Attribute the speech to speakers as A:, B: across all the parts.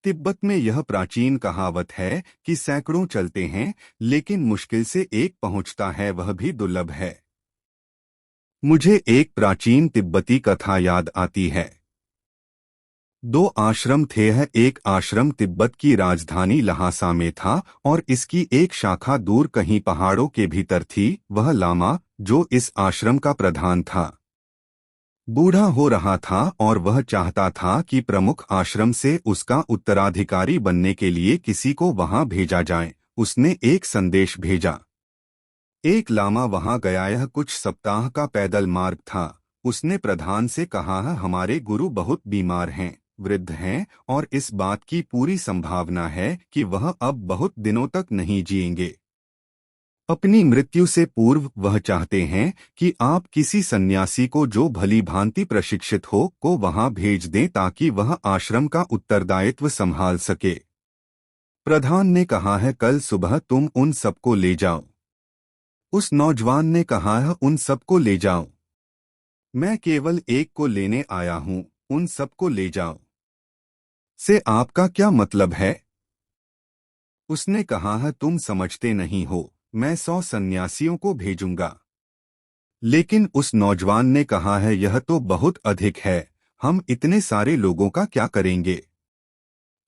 A: तिब्बत में यह प्राचीन कहावत है कि सैकड़ों चलते हैं लेकिन मुश्किल से एक पहुंचता है, वह भी दुर्लभ है। मुझे एक प्राचीन तिब्बती कथा याद आती है। दो आश्रम थे। एक आश्रम तिब्बत की राजधानी लहासा में था और इसकी एक शाखा दूर कहीं पहाड़ों के भीतर थी। वह लामा, जो इस आश्रम का प्रधान था, बूढ़ा हो रहा था और वह चाहता था कि प्रमुख आश्रम से उसका उत्तराधिकारी बनने के लिए किसी को वहां भेजा जाए। उसने एक संदेश भेजा। एक लामा वहां गया। यह कुछ सप्ताह का पैदल मार्ग था। उसने प्रधान से कहा, हमारे गुरु बहुत बीमार हैं, वृद्ध हैं और इस बात की पूरी संभावना है कि वह अब बहुत दिनों तक नहीं जिएंगे। अपनी मृत्यु से पूर्व वह चाहते हैं कि आप किसी सन्यासी को जो भली भांति प्रशिक्षित हो को वहां भेज दें ताकि वह आश्रम का उत्तरदायित्व संभाल सके। प्रधान ने कहा है, कल सुबह तुम उन सबको ले जाओ। उस नौजवान ने कहा है, उन सबको ले जाओ। मैं केवल एक को लेने आया हूं, उन सबको ले जाओ। से आपका क्या मतलब है? उसने कहा है, तुम समझते नहीं हो, मैं 100 सन्यासियों को भेजूंगा। लेकिन उस नौजवान ने कहा है, यह तो बहुत अधिक है, हम इतने सारे लोगों का क्या करेंगे?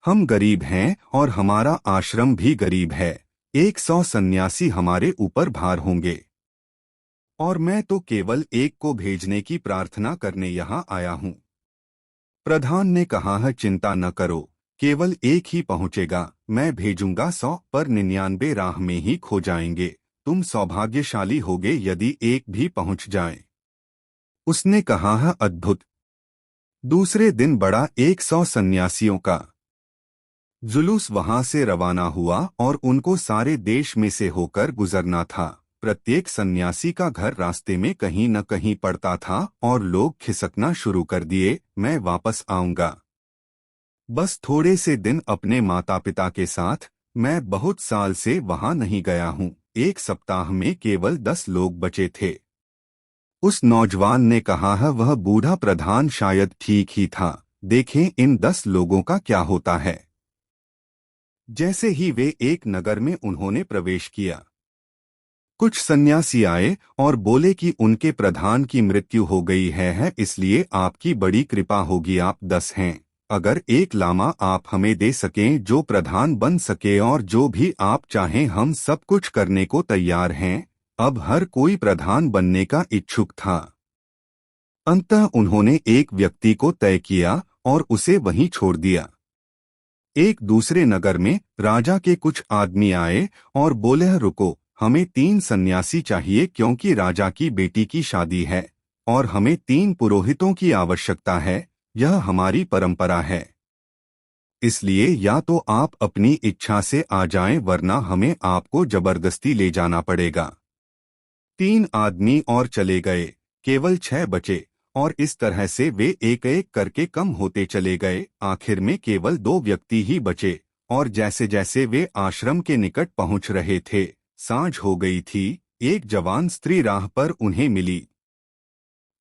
A: हम गरीब हैं और हमारा आश्रम भी गरीब है। 100 सन्यासी हमारे ऊपर भार होंगे और मैं तो केवल एक को भेजने की प्रार्थना करने यहाँ आया हूँ। प्रधान ने कहा है, चिंता न करो, केवल एक ही पहुँचेगा। मैं भेजूंगा 100 पर 99 राह में ही खो जाएंगे। तुम सौभाग्यशाली होगे यदि एक भी पहुँच जाए। उसने कहा है, अद्भुत। दूसरे दिन बड़ा 100 सन्यासियों का जुलूस वहां से रवाना हुआ और उनको सारे देश में से होकर गुजरना था। प्रत्येक सन्यासी का घर रास्ते में कहीं न कहीं पड़ता था और लोग खिसकना शुरू कर दिए, मैं वापस आऊंगा, बस थोड़े से दिन अपने माता पिता के साथ। मैं बहुत साल से वहां नहीं गया हूं। एक सप्ताह में केवल 10 लोग बचे थे। उस नौजवान ने कहा है, वह बूढ़ा प्रधान शायद ठीक ही था। देखें इन 10 लोगों का क्या होता है। जैसे ही वे एक नगर में उन्होंने प्रवेश किया, कुछ सन्यासी आए और बोले कि उनके प्रधान की मृत्यु हो गई है, इसलिए आपकी बड़ी कृपा होगी। आप 10 हैं, अगर एक लामा आप हमें दे सकें जो प्रधान बन सके और जो भी आप चाहें, हम सब कुछ करने को तैयार हैं। अब हर कोई प्रधान बनने का इच्छुक था। अंततः उन्होंने एक व्यक्ति को तय किया और उसे वहीं छोड़ दिया। एक दूसरे नगर में राजा के कुछ आदमी आए और बोले, रुको, हमें 3 सन्यासी चाहिए क्योंकि राजा की बेटी की शादी है और हमें 3 पुरोहितों की आवश्यकता है। यह हमारी परंपरा है। इसलिए या तो आप अपनी इच्छा से आ जाएं वरना हमें आपको जबरदस्ती ले जाना पड़ेगा। 3 आदमी और चले गए, केवल 6 बचे और इस तरह से वे एक एक करके कम होते चले गए। आखिर में केवल 2 व्यक्ति ही बचे और जैसे जैसे वे आश्रम के निकट पहुंच रहे थे, सांझ हो गई थी। एक जवान स्त्री राह पर उन्हें मिली।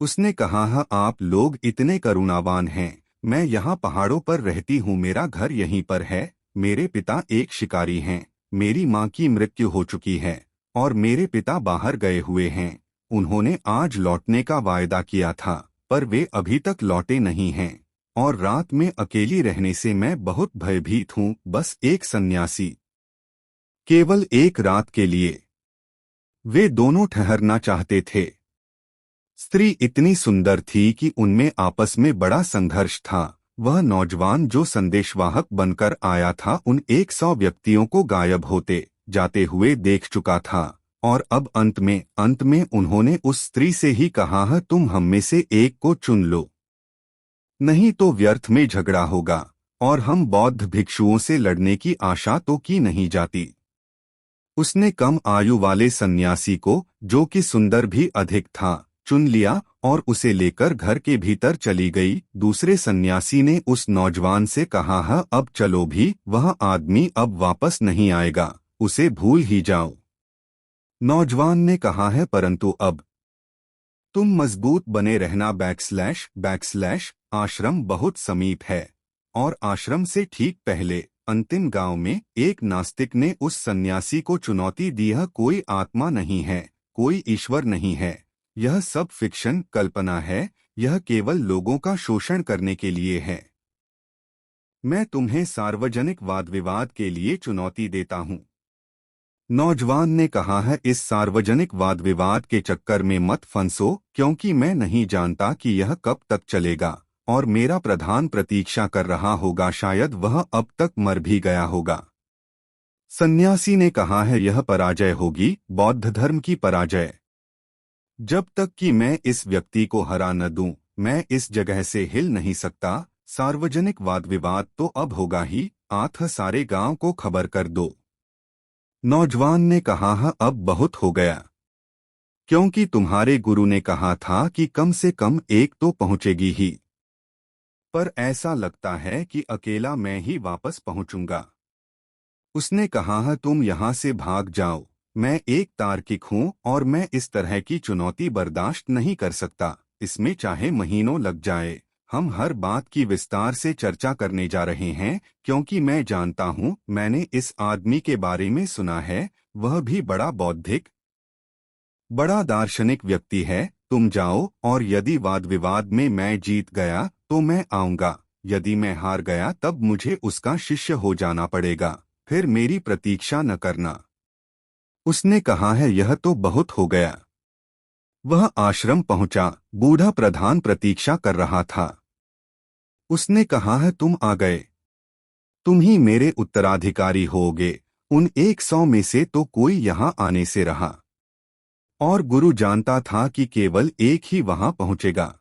A: उसने कहा, आप लोग इतने करुणावान हैं। मैं यहाँ पहाड़ों पर रहती हूँ, मेरा घर यहीं पर है। मेरे पिता एक शिकारी हैं। मेरी माँ की मृत्यु हो चुकी है और मेरे पिता बाहर गए हुए हैं। उन्होंने आज लौटने का वायदा किया था पर वे अभी तक लौटे नहीं हैं और रात में अकेली रहने से मैं बहुत भयभीत हूँ। बस एक सन्यासी, केवल एक रात के लिए। वे दोनों ठहरना चाहते थे। स्त्री इतनी सुंदर थी कि उनमें आपस में बड़ा संघर्ष था। वह नौजवान जो संदेशवाहक बनकर आया था उन 100 व्यक्तियों को गायब होते जाते हुए देख चुका था और अब अंत में उन्होंने उस स्त्री से ही कहा है, तुम हम में से एक को चुन लो, नहीं तो व्यर्थ में झगड़ा होगा और हम बौद्ध भिक्षुओं से लड़ने की आशा तो की नहीं जाती। उसने कम आयु वाले सन्यासी को, जो कि सुंदर भी अधिक था, चुन लिया और उसे लेकर घर के भीतर चली गई। दूसरे सन्यासी ने उस नौजवान से कहा, अब चलो भी, वह आदमी अब वापस नहीं आएगा, उसे भूल ही जाओ। नौजवान ने कहा है, परंतु अब तुम मजबूत बने रहना __, आश्रम बहुत समीप है और आश्रम से ठीक पहले अंतिम गांव में एक नास्तिक ने उस सन्यासी को चुनौती दी, यह कोई आत्मा नहीं है, कोई ईश्वर नहीं है, यह सब फिक्शन कल्पना है, यह केवल लोगों का शोषण करने के लिए है। मैं तुम्हें सार्वजनिक वाद विवाद के लिए चुनौती देता हूँ। नौजवान ने कहा है, इस सार्वजनिक वाद विवाद के चक्कर में मत फंसो, क्योंकि मैं नहीं जानता कि यह कब तक चलेगा और मेरा प्रधान प्रतीक्षा कर रहा होगा, शायद वह अब तक मर भी गया होगा। सन्यासी ने कहा है, यह पराजय होगी, बौद्ध धर्म की पराजय। जब तक कि मैं इस व्यक्ति को हरा न दूं, मैं इस जगह से हिल नहीं सकता। सार्वजनिक वाद विवाद तो अब होगा ही, आठ सारे गांव को खबर कर दो। नौजवान ने कहा, अब बहुत हो गया, क्योंकि तुम्हारे गुरु ने कहा था कि कम से कम एक तो पहुंचेगी ही, पर ऐसा लगता है कि अकेला मैं ही वापस पहुंचूंगा। उसने कहा, तुम यहाँ से भाग जाओ, मैं एक तार्किक हूँ और मैं इस तरह की चुनौती बर्दाश्त नहीं कर सकता, इसमें चाहे महीनों लग जाए। हम हर बात की विस्तार से चर्चा करने जा रहे हैं, क्योंकि मैं जानता हूँ, मैंने इस आदमी के बारे में सुना है, वह भी बड़ा बौद्धिक, बड़ा दार्शनिक व्यक्ति है। तुम जाओ, और यदि वाद विवाद में मैं जीत गया तो मैं आऊंगा, यदि मैं हार गया तब मुझे उसका शिष्य हो जाना पड़ेगा, फिर मेरी प्रतीक्षा न करना। उसने कहा है, यह तो बहुत हो गया। वह आश्रम पहुंचा, बूढ़ा प्रधान प्रतीक्षा कर रहा था। उसने कहा है, तुम आ गए, तुम ही मेरे उत्तराधिकारी होगे। उन 100 में से तो कोई यहाँ आने से रहा, और गुरु जानता था कि केवल एक ही वहां पहुंचेगा।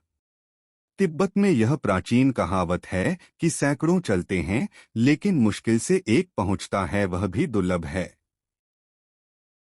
A: तिब्बत में यह प्राचीन कहावत है कि सैकड़ों चलते हैं, लेकिन मुश्किल से एक पहुंचता है, वह भी दुर्लभ है।